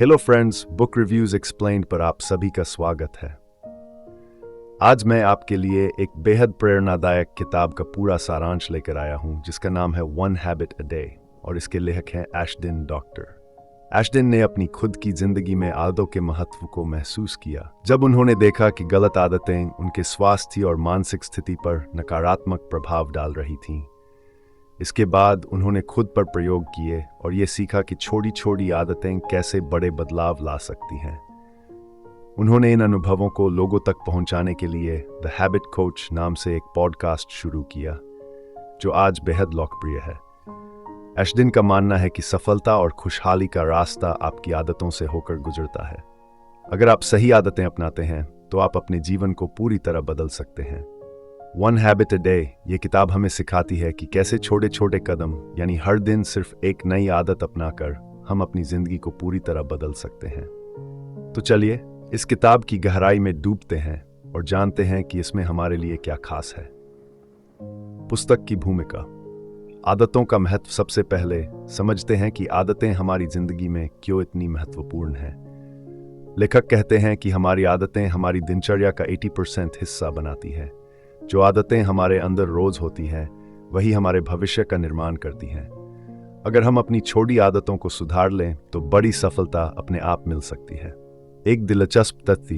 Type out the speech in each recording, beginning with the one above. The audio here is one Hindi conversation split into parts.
Hello friends, book reviews explained पर आप सभी का स्वागत है। आज मैं आपके लिए एक बेहद प्रेरणादायक किताब का पूरा सारांश लेकर आया हूं जिसका नाम है वन हैबिट अ डे और इसके लेखक हैं एशडिन डॉक्टर। एशडिन ने अपनी खुद की जिंदगी में आदतों के महत्व को महसूस किया जब उन्होंने देखा कि गलत आदतें उनके स्वास्थ्य और मानसिक स्थिति पर नकारात्मक प्रभाव डाल रही थीं। इसके बाद उन्होंने खुद पर प्रयोग किए और ये सीखा कि छोटी छोटी आदतें कैसे बड़े बदलाव ला सकती हैं। उन्होंने इन अनुभवों को लोगों तक पहुंचाने के लिए द हैबिट कोच नाम से एक पॉडकास्ट शुरू किया जो आज बेहद लोकप्रिय है। एशडिन का मानना है कि सफलता और खुशहाली का रास्ता आपकी आदतों से होकर गुजरता है। अगर आप सही आदतें अपनाते हैं तो आप अपने जीवन को पूरी तरह बदल सकते हैं। वन हैबिट अ डे ये किताब हमें सिखाती है कि कैसे छोटे छोटे कदम यानी हर दिन सिर्फ एक नई आदत अपनाकर हम अपनी जिंदगी को पूरी तरह बदल सकते हैं। तो चलिए इस किताब की गहराई में डूबते हैं और जानते हैं कि इसमें हमारे लिए क्या खास है। पुस्तक की भूमिका। आदतों का महत्व। सबसे पहले समझते हैं कि आदतें हमारी जिंदगी में क्यों इतनी महत्वपूर्ण हैं। लेखक कहते हैं कि हमारी आदतें हमारी दिनचर्या का 80% हिस्सा बनाती हैं। जो आदतें हमारे अंदर रोज होती हैं वही हमारे भविष्य का निर्माण करती हैं। अगर हम अपनी छोटी आदतों को सुधार लें तो बड़ी सफलता अपने आप मिल सकती है। एक दिलचस्प तथ्य,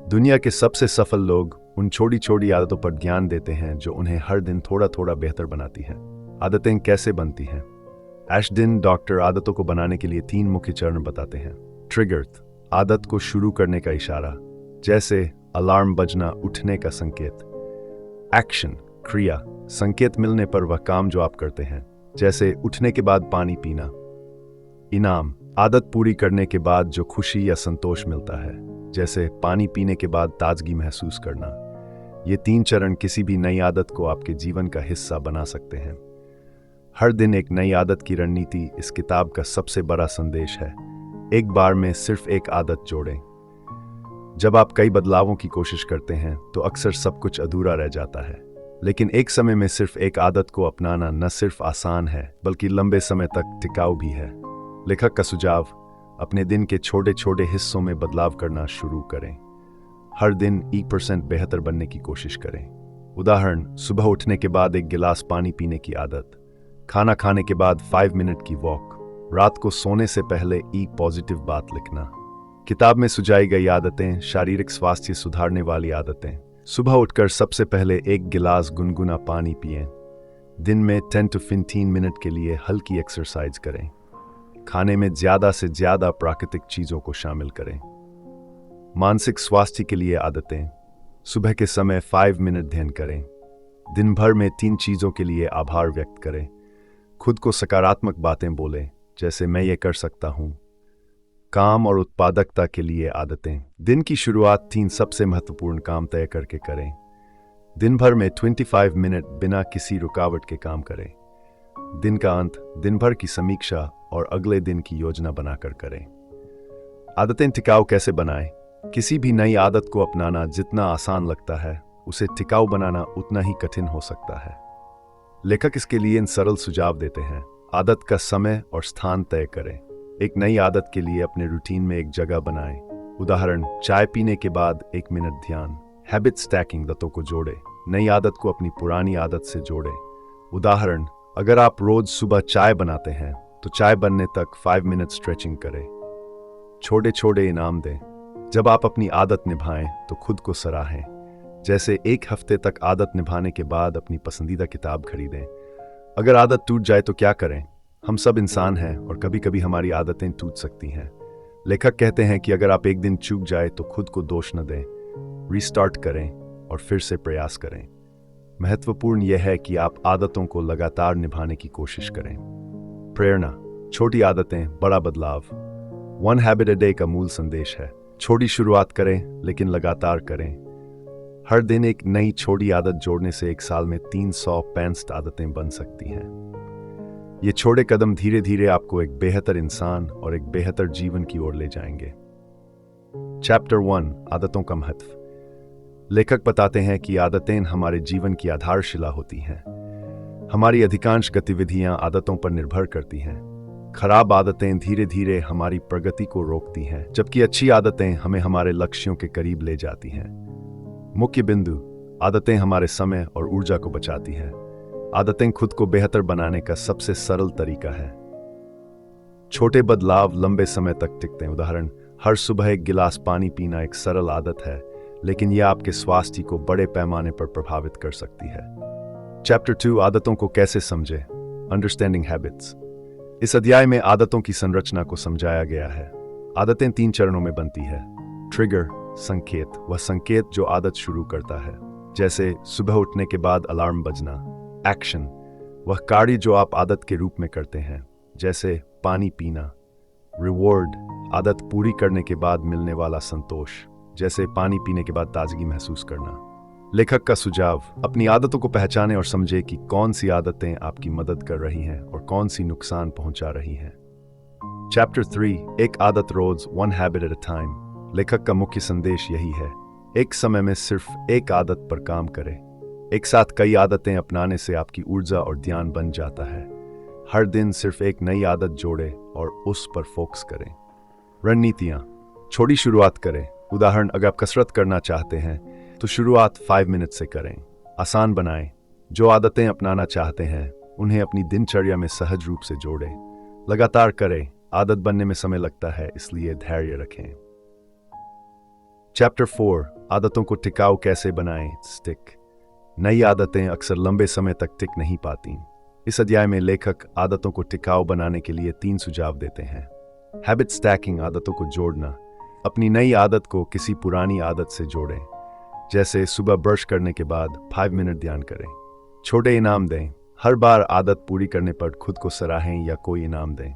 दुनिया के सबसे सफल लोग उन छोटी छोटी आदतों पर ध्यान देते हैं जो उन्हें हर दिन थोड़ा थोड़ा बेहतर बनाती हैं। आदतें कैसे बनती हैं? एशडिन डॉक्टर आदतों को बनाने के लिए 3 मुख्य चरण बताते हैं। ट्रिगर, आदत को शुरू करने का इशारा, जैसे अलार्म बजना, उठने का संकेत। एक्शन, क्रिया, संकेत मिलने पर वह काम जो आप करते हैं, जैसे उठने के बाद पानी पीना। इनाम, आदत पूरी करने के बाद जो खुशी या संतोष मिलता है, जैसे पानी पीने के बाद ताजगी महसूस करना। ये 3 चरण किसी भी नई आदत को आपके जीवन का हिस्सा बना सकते हैं। हर दिन एक नई आदत की रणनीति इस किताब का सबसे बड़ा संदेश है। एक बार में सिर्फ एक आदत जोड़ें। जब आप कई बदलावों की कोशिश करते हैं तो अक्सर सब कुछ अधूरा रह जाता है, लेकिन एक समय में सिर्फ एक आदत को अपनाना न सिर्फ आसान है बल्कि लंबे समय तक टिकाऊ भी है। लेखक का सुझाव, अपने दिन के छोटे छोटे हिस्सों में बदलाव करना शुरू करें। हर दिन 1% बेहतर बनने की कोशिश करें। उदाहरण, सुबह उठने के बाद 1 गिलास पानी पीने की आदत, खाना खाने के बाद 5 मिनट की वॉक, रात को सोने से पहले एक पॉजिटिव बात लिखना। किताब में सुझाई गई आदतें, शारीरिक स्वास्थ्य सुधारने वाली आदतें। सुबह उठकर सबसे पहले 1 गिलास गुनगुना पानी पिएं। दिन में 10 to 15 मिनट के लिए हल्की एक्सरसाइज करें। खाने में ज़्यादा से ज़्यादा प्राकृतिक चीज़ों को शामिल करें। मानसिक स्वास्थ्य के लिए आदतें, सुबह के समय 5 मिनट ध्यान करें। दिन भर में 3 चीज़ों के लिए आभार व्यक्त करें। खुद को सकारात्मक बातें बोलें, जैसे मैं ये कर सकता हूँ। काम और उत्पादकता के लिए आदतें, दिन की शुरुआत 3 सबसे महत्वपूर्ण काम तय करके करें। दिन भर में 25 मिनट बिना किसी रुकावट के काम करें। दिन का अंत, दिन भर की समीक्षा और अगले दिन की योजना बनाकर करें। आदतें टिकाऊ कैसे बनाएं? किसी भी नई आदत को अपनाना जितना आसान लगता है, उसे टिकाऊ बनाना उतना ही कठिन हो सकता है। लेखक इसके लिए इन सरल सुझाव देते हैं। आदत का समय और स्थान तय करें। एक नई आदत के लिए अपने रूटीन में एक जगह बनाएं। उदाहरण, चाय पीने के बाद 1 मिनट ध्यान। हैबिट स्टैकिंग, आदतों को जोड़ें। नई आदत को अपनी पुरानी आदत से जोड़ें। उदाहरण, अगर आप रोज सुबह चाय बनाते हैं तो चाय बनने तक 5 मिनट स्ट्रेचिंग करें। छोटे छोटे इनाम दें। जब आप अपनी आदत निभाएं तो खुद को सराहें, जैसे 1 हफ्ते तक आदत निभाने के बाद अपनी पसंदीदा किताब खरीदें। अगर आदत टूट जाए तो क्या करें? हम सब इंसान हैं और कभी कभी हमारी आदतें टूट सकती हैं। लेखक कहते हैं कि अगर आप एक दिन चूक जाए तो खुद को दोष न दें, रीस्टार्ट करें और फिर से प्रयास करें। महत्वपूर्ण यह है कि आप आदतों को लगातार निभाने की कोशिश करें। प्रेरणा, छोटी आदतें, बड़ा बदलाव। वन हैबिट अ डे का मूल संदेश है, छोटी शुरुआत करें लेकिन लगातार करें। हर दिन एक नई छोटी आदत जोड़ने से 1 साल में 365 आदतें बन सकती हैं। ये छोटे कदम धीरे धीरे आपको एक बेहतर इंसान और एक बेहतर जीवन की ओर ले जाएंगे। चैप्टर 1, आदतों का महत्व। लेखक बताते हैं कि आदतें हमारे जीवन की आधारशिला होती हैं। हमारी अधिकांश गतिविधियां आदतों पर निर्भर करती हैं। खराब आदतें धीरे धीरे हमारी प्रगति को रोकती हैं, जबकि अच्छी आदतें हमें हमारे लक्ष्यों के करीब ले जाती हैं। मुख्य बिंदु: आदतें हमारे समय और ऊर्जा को बचाती हैं। आदतें खुद को बेहतर बनाने का सबसे सरल तरीका है। छोटे बदलाव लंबे समय तक टिकते हैं। उदाहरण: हर सुबह एक गिलास पानी पीना एक सरल आदत है, लेकिन यह आपके स्वास्थ्य को बड़े पैमाने पर प्रभावित कर सकती है। चैप्टर 2: आदतों को कैसे समझें, अंडरस्टैंडिंग हैबिट्स। इस अध्याय में आदतों की संरचना को समझाया गया है। आदतें 3 चरणों में बनती है। ट्रिगर, संकेत, वह संकेत जो आदत शुरू करता है, जैसे सुबह उठने के बाद अलार्म बजना। एक्शन, वह कार्य जो आप आदत के रूप में करते हैं, जैसे पानी पीना। रिवॉर्ड, आदत पूरी करने के बाद मिलने वाला संतोष, जैसे पानी पीने के बाद ताजगी महसूस करना। लेखक का सुझाव: अपनी आदतों को पहचानें और समझें कि कौन सी आदतें आपकी मदद कर रही हैं और कौन सी नुकसान पहुंचा रही हैं। चैप्टर 3: एक आदत रोज, one habit at a time. लेखक का मुख्य संदेश यही है: एक समय में सिर्फ एक आदत पर काम करें। एक साथ कई आदतें अपनाने से आपकी ऊर्जा और ध्यान बन जाता है। हर दिन सिर्फ एक नई आदत जोड़ें और उस पर फोकस करें। रणनीतियां: छोटी शुरुआत करें। उदाहरण: अगर आप कसरत करना चाहते हैं तो शुरुआत 5 मिनट से करें। आसान बनाएं। जो आदतें अपनाना चाहते हैं उन्हें अपनी दिनचर्या में सहज रूप से जोड़ें। लगातार करें। आदत बनने में समय लगता है, इसलिए धैर्य रखें। चैप्टर 4: आदतों को टिकाऊ कैसे बनाएं, स्टिक। नई आदतें अक्सर लंबे समय तक टिक नहीं पाती। इस अध्याय में लेखक आदतों को टिकाऊ बनाने के लिए 3 सुझाव देते हैं। हैबिट स्टैकिंग, आदतों को जोड़ना। अपनी नई आदत को किसी पुरानी आदत से जोड़ें, जैसे सुबह ब्रश करने के बाद 5 मिनट ध्यान करें। छोटे इनाम दें। हर बार आदत पूरी करने पर खुद को सराहें या कोई इनाम दें।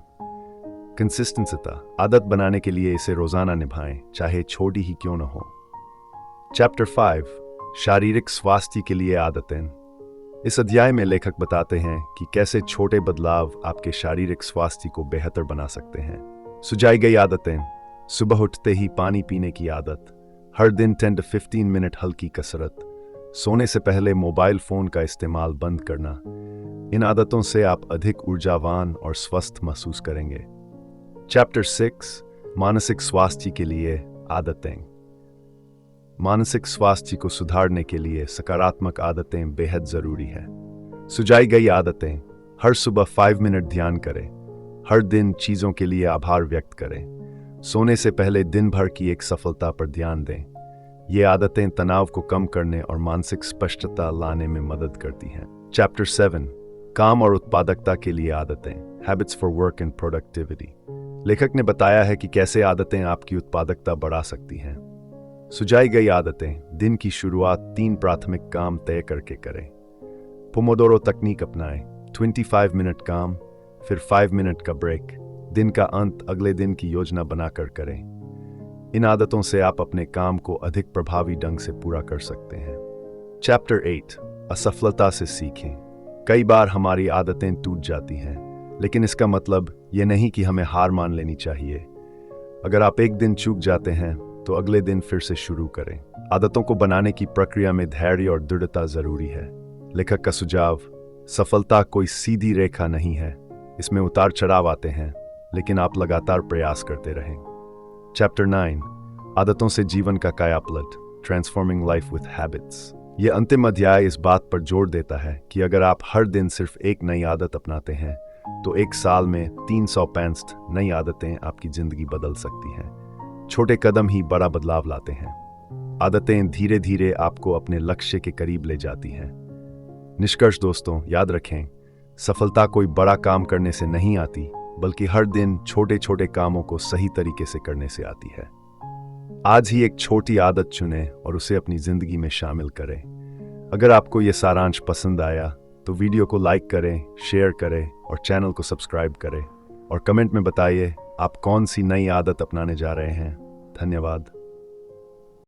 कंसिस्टेंसी, आदत बनाने के लिए इसे रोजाना निभाएं, चाहे छोटी ही क्यों न हो। चैप्टर 5: शारीरिक स्वास्थ्य के लिए आदतें। इस अध्याय में लेखक बताते हैं कि कैसे छोटे बदलाव आपके शारीरिक स्वास्थ्य को बेहतर बना सकते हैं। सुझाई गई आदतें: सुबह उठते ही पानी पीने की आदत, हर दिन 10 से 15 मिनट हल्की कसरत, सोने से पहले मोबाइल फोन का इस्तेमाल बंद करना। इन आदतों से आप अधिक ऊर्जावान और स्वस्थ महसूस करेंगे। चैप्टर 6: मानसिक स्वास्थ्य के लिए आदतें। मानसिक स्वास्थ्य को सुधारने के लिए सकारात्मक आदतें बेहद जरूरी है। सुझाई गई आदतें: हर सुबह 5 मिनट ध्यान करें, हर दिन चीजों के लिए आभार व्यक्त करें, सोने से पहले दिन भर की एक सफलता पर ध्यान दें। ये आदतें तनाव को कम करने और मानसिक स्पष्टता लाने में मदद करती हैं। चैप्टर 7: काम और उत्पादकता के लिए आदतें, habits for work and productivity. लेखक ने बताया है कि कैसे आदतें आपकी उत्पादकता बढ़ा सकती हैं। सुझाई गई आदतें: दिन की शुरुआत 3 प्राथमिक काम तय करके करें। पोमोडोरो तकनीक अपनाएं। 25 मिनट काम, फिर 5 मिनट का ब्रेक। दिन का अंत अगले दिन की योजना बनाकर करें। इन आदतों से आप अपने काम को अधिक प्रभावी ढंग से पूरा कर सकते हैं। चैप्टर 8: असफलता से सीखें। कई बार हमारी आदतें टूट जाती हैं, लेकिन इसका मतलब ये नहीं कि हमें हार मान लेनी चाहिए। अगर आप एक दिन चूक जाते हैं तो अगले दिन फिर से शुरू करें। आदतों को बनाने की प्रक्रिया में धैर्य और दृढ़ता जरूरी है। लेखक का सुझाव: सफलता कोई सीधी रेखा नहीं है, इसमें उतार चढ़ाव आते हैं, लेकिन आप लगातार प्रयास करते रहें। चैप्टर 9: आदतों से जीवन का कायापलट, ट्रांसफॉर्मिंग लाइफ विथ हैबिट्स। यह अंतिम अध्याय इस बात पर जोर देता है कि अगर आप हर दिन सिर्फ एक नई आदत अपनाते हैं तो 1 साल में 365 नई आदतें आपकी जिंदगी बदल सकती हैं। छोटे कदम ही बड़ा बदलाव लाते हैं। आदतें धीरे धीरे आपको अपने लक्ष्य के करीब ले जाती हैं। निष्कर्ष दोस्तों, याद रखें, सफलता कोई बड़ा काम करने से नहीं आती, बल्कि हर दिन छोटे छोटे कामों को सही तरीके से करने से आती है। आज ही एक छोटी आदत चुनें और उसे अपनी जिंदगी में शामिल करें। अगर आपको यह सारांश पसंद आया तो वीडियो को लाइक करें, शेयर करें और चैनल को सब्सक्राइब करें और कमेंट में बताइए आप कौन सी नई आदत अपनाने जा रहे हैं। धन्यवाद।